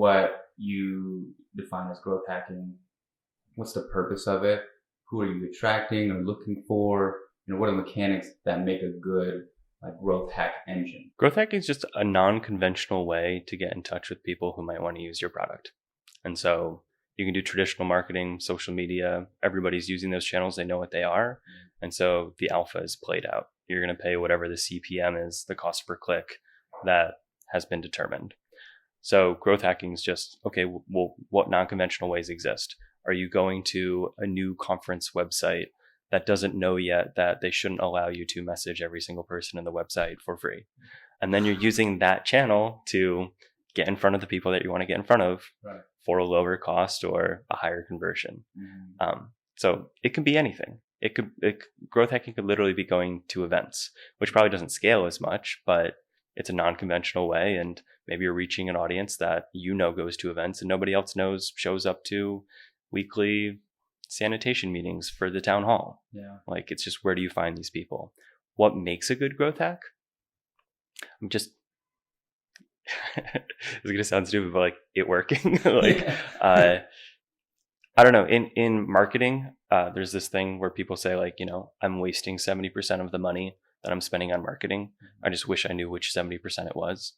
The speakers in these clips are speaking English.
what you define as growth hacking, what's the purpose of it? Who are you attracting or looking for? What are the mechanics that make a good growth hack engine? Growth hacking is just a non-conventional way to get in touch with people who might want to use your product. And so you can do traditional marketing, social media. Everybody's using those channels. They know what they are. And so the alpha is played out. You're going to pay whatever the CPM is, the cost per click that has been determined. So growth hacking is just, okay, well, what non-conventional ways exist? Are you going to a new conference website that doesn't know yet that they shouldn't allow you to message every single person in the website for free? And then you're using that channel to get in front of the people that you want to get in front of for a lower cost or a higher conversion. So it can be anything. Growth hacking could literally be going to events, which probably doesn't scale as much, but it's a non-conventional way. And maybe you're reaching an audience that goes to events and nobody else shows up to weekly sanitation meetings for the town hall. Yeah. It's just, where do you find these people? What makes a good growth hack? It's going to sound stupid, but it working. I don't know. In marketing, there's this thing where people say I'm wasting 70% of the money that I'm spending on marketing. I just wish I knew which 70% it was,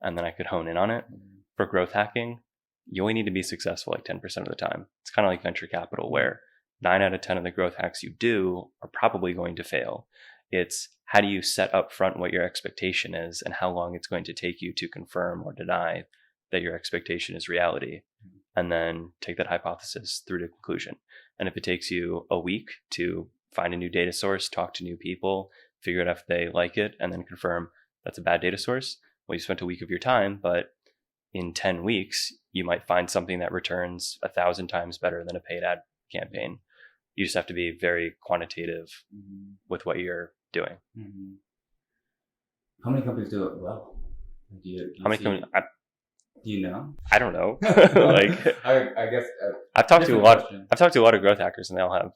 and then I could hone in on it. For growth hacking, you only need to be successful 10% of the time. It's kind of like venture capital, where 9 out of 10 of the growth hacks you do are probably going to fail. It's how do you set up front what your expectation is and how long it's going to take you to confirm or deny that your expectation is reality, and then take that hypothesis through to conclusion. And if it takes you a week to find a new data source, talk to new people, figure out if they like it, and then confirm that's a bad data source, well, you spent a week of your time, but in 10 weeks, you might find something that returns 1,000 times better than a paid ad campaign. You just have to be very quantitative with what you're doing. How many companies do it well? Do you know? I don't know. I guess I've talked to a lot of growth hackers, and they all have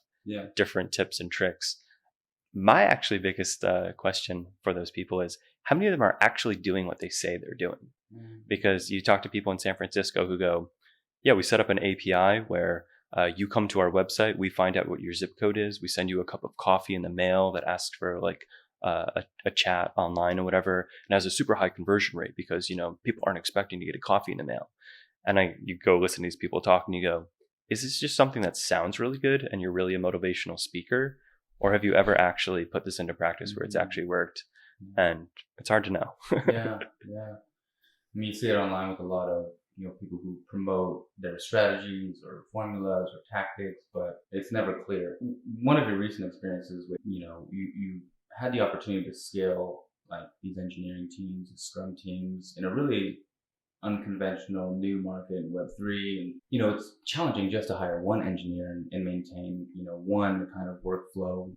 different tips and tricks. My actually biggest question for those people is, how many of them are actually doing what they say they're doing? Because you talk to people in San Francisco who go, yeah, we set up an API where you come to our website, we find out what your zip code is, we send you a cup of coffee in the mail that asks for a chat online or whatever, and has a super high conversion rate because people aren't expecting to get a coffee in the mail. And you go listen to these people talk and you go, is this just something that sounds really good and you're really a motivational speaker, or have you ever actually put this into practice where it's actually worked? And it's hard to know. Yeah. You see it online with a lot of people who promote their strategies or formulas or tactics, but it's never clear. One of your recent experiences with you had the opportunity to scale these engineering teams and Scrum teams in a really unconventional new market in Web3, and it's challenging just to hire one engineer and maintain one kind of workflow.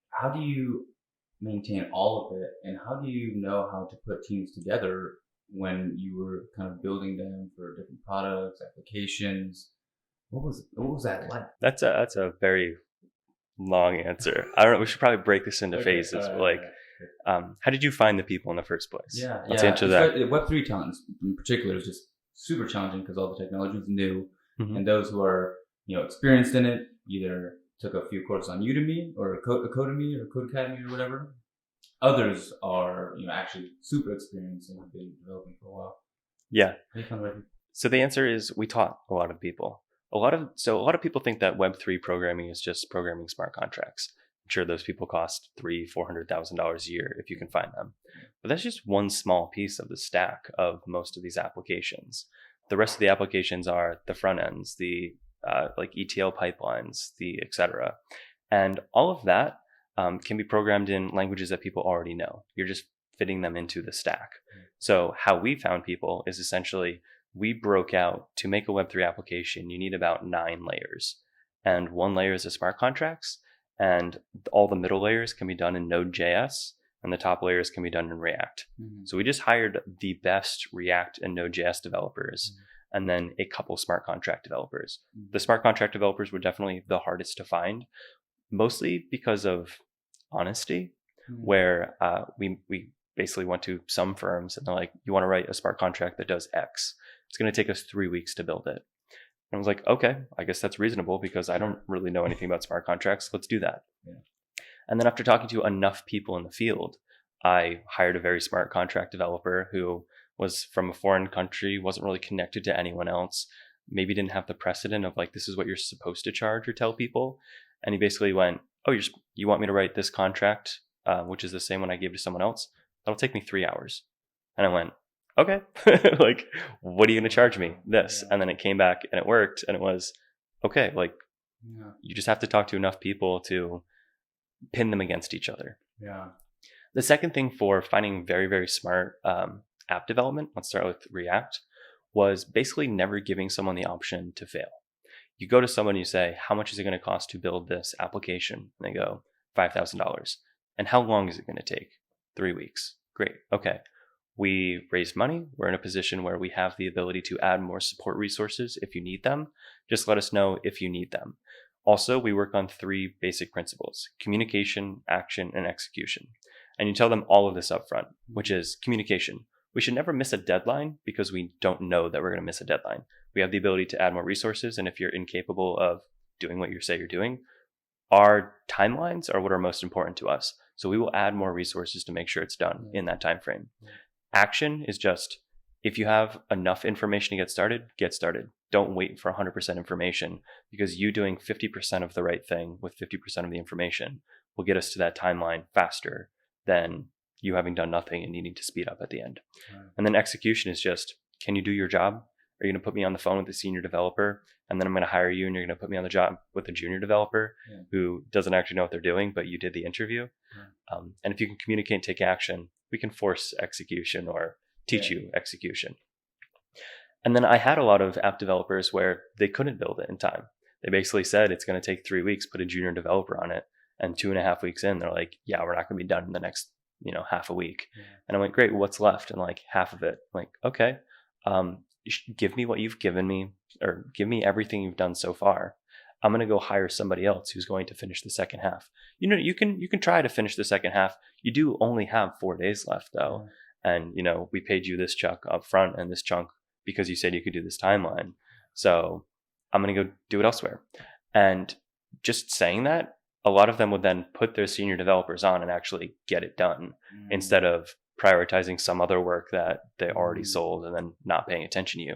How do you maintain all of it, and how do you know how to put teams together when you were kind of building them for different products, applications? What was that like? That's a very long answer. I don't know. We should probably break this into phases. How did you find the people in the first place? Let's answer that. Web3 talent in particular is just super challenging because all the technology is new, and those who are experienced in it either took a few courses on Udemy or Codemy or Codecademy or whatever. Others are actually super experienced and have been developing for a while. Yeah. So the answer is, we taught a lot of people. A lot of people think that Web3 programming is just programming smart contracts. I'm sure those people cost $300,000-$400,000 a year if you can find them. But that's just one small piece of the stack of most of these applications. The rest of the applications are the front ends, the ETL pipelines, the etc. And all of that can be programmed in languages that people already know. You're just fitting them into the stack. So how we found people is essentially, we broke out, to make a Web3 application, you need about 9 layers. And one layer is the smart contracts, and all the middle layers can be done in Node.js, and the top layers can be done in React. So we just hired the best React and Node.js developers, and then a couple smart contract developers. The smart contract developers were definitely the hardest to find, mostly because of honesty, where we basically went to some firms and they're like, you want to write a smart contract that does X. It's going to take us 3 weeks to build it. And I was like, okay, I guess that's reasonable because I don't really know anything about smart contracts. Let's do that. Yeah. And then after talking to enough people in the field, I hired a very smart contract developer who was from a foreign country, wasn't really connected to anyone else, maybe didn't have the precedent of like, this is what you're supposed to charge or tell people. And he basically went, oh, you want me to write this contract, which is the same one I gave to someone else? That'll take me 3 hours. And I went, okay, like, what are you going to charge me? This. And then it came back and it worked. And it was, okay, like, you just have to talk to enough people to pin them against each other. Yeah. The second thing for finding very, very smart app development, let's start with React, was basically never giving someone the option to fail. You go to someone and you say, how much is it going to cost to build this application? And they go, $5,000. And how long is it going to take? 3 weeks. Great. Okay. We raised money. We're in a position where we have the ability to add more support resources if you need them. Just let us know if you need them. Also, we work on 3 basic principles: communication, action, and execution. And you tell them all of this up front, which is communication. We should never miss a deadline because we don't know that we're going to miss a deadline. We have the ability to add more resources. And if you're incapable of doing what you say you're doing, our timelines are what are most important to us. So we will add more resources to make sure it's done in that time frame. Action is just, if you have enough information to get started, get started. Don't wait for 100% information, because you doing 50% of the right thing with 50% of the information will get us to that timeline faster than you having done nothing and needing to speed up at the end. Right. And then execution is just, can you do your job? Are you going to put me on the phone with a senior developer, and then I'm going to hire you and you're going to put me on the job with a junior developer who doesn't actually know what they're doing, but you did the interview? And if you can communicate and take action, we can force execution or teach you execution. And then I had a lot of app developers where they couldn't build it in time. They basically said it's going to take 3 weeks, put a junior developer on it. And 2.5 weeks in, they're like, yeah, we're not going to be done in the next, half a week. And I'm like, great, what's left? And like, half of it. I'm like, okay, give me what you've given me, or give me everything you've done so far. I'm going to go hire somebody else who's going to finish the second half. You can try to finish the second half. You do only have 4 days left though. And, we paid you this chunk up front and this chunk because you said you could do this timeline. So I'm going to go do it elsewhere. And just saying that, a lot of them would then put their senior developers on and actually get it done instead of prioritizing some other work that they already sold and then not paying attention to you,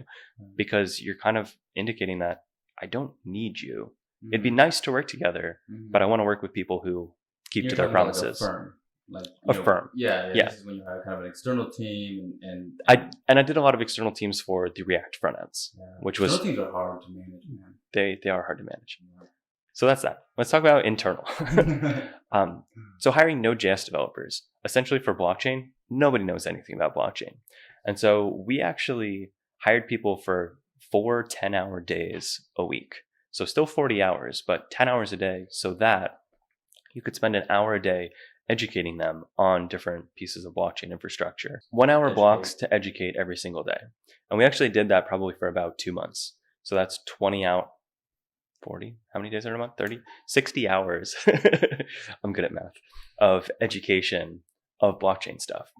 because you're kind of indicating that I don't need you. It'd be nice to work together, but I want to work with people who keep to their promises. Like a firm. Yeah. This is when you have kind of an external team and I did a lot of external teams for the React front ends, which was external teams are hard to manage, man. They are hard to manage. So that's that. Let's talk about internal. So hiring Node.js developers, essentially for blockchain, nobody knows anything about blockchain. And so we actually hired people for 4 10-hour days a week. So still 40 hours, but 10 hours a day, so that you could spend an hour a day educating them on different pieces of blockchain infrastructure. 1 hour blocks to educate every single day. And we actually did that probably for about 2 months. So that's 20 out, 40, how many days are in a month? 30, 60 hours. I'm good at math, of education of blockchain stuff.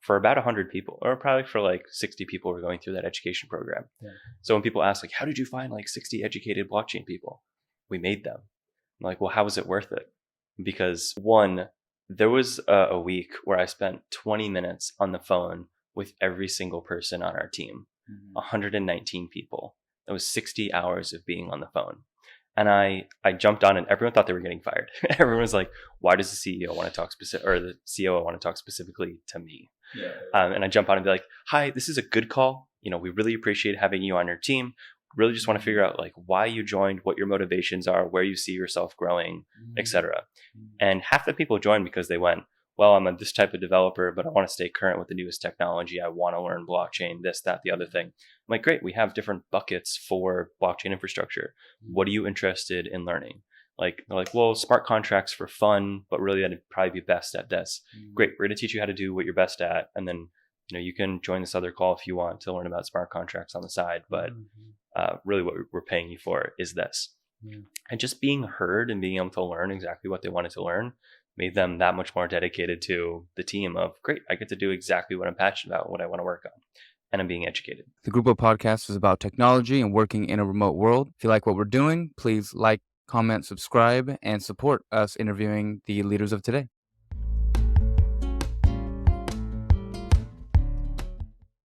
For about 100 people, or probably for like 60 people who are going through that education program. So when people ask like, how did you find like 60 educated blockchain people? We made them. I'm like, well, how was it worth it? Because one, there was a week where I spent 20 minutes on the phone with every single person on our team, 119 people. That was 60 hours of being on the phone. And I jumped on and everyone thought they were getting fired. Everyone was like, why does the CEO want to talk or the COO want to talk specifically to me? And I jump on and be like, hi, this is a good call. We really appreciate having you on your team. Really just want to figure out like why you joined, what your motivations are, where you see yourself growing, etc. And half the people joined because they went, well, I'm this type of developer, but I want to stay current with the newest technology. I want to learn blockchain, this, that, the other thing. I'm like, great, we have different buckets for blockchain infrastructure. What are you interested in learning? Like, they're like, well, smart contracts for fun, but really I'd probably be best at this. Great, we're going to teach you how to do what you're best at. And then, you can join this other call if you want to learn about smart contracts on the side. But really what we're paying you for is this. And just being heard and being able to learn exactly what they wanted to learn made them that much more dedicated to the team of, great, I get to do exactly what I'm passionate about, what I want to work on. and I'm being educated. The Grupo podcast is about technology and working in a remote world. If you like what we're doing, please like, comment, subscribe, and support us interviewing the leaders of today.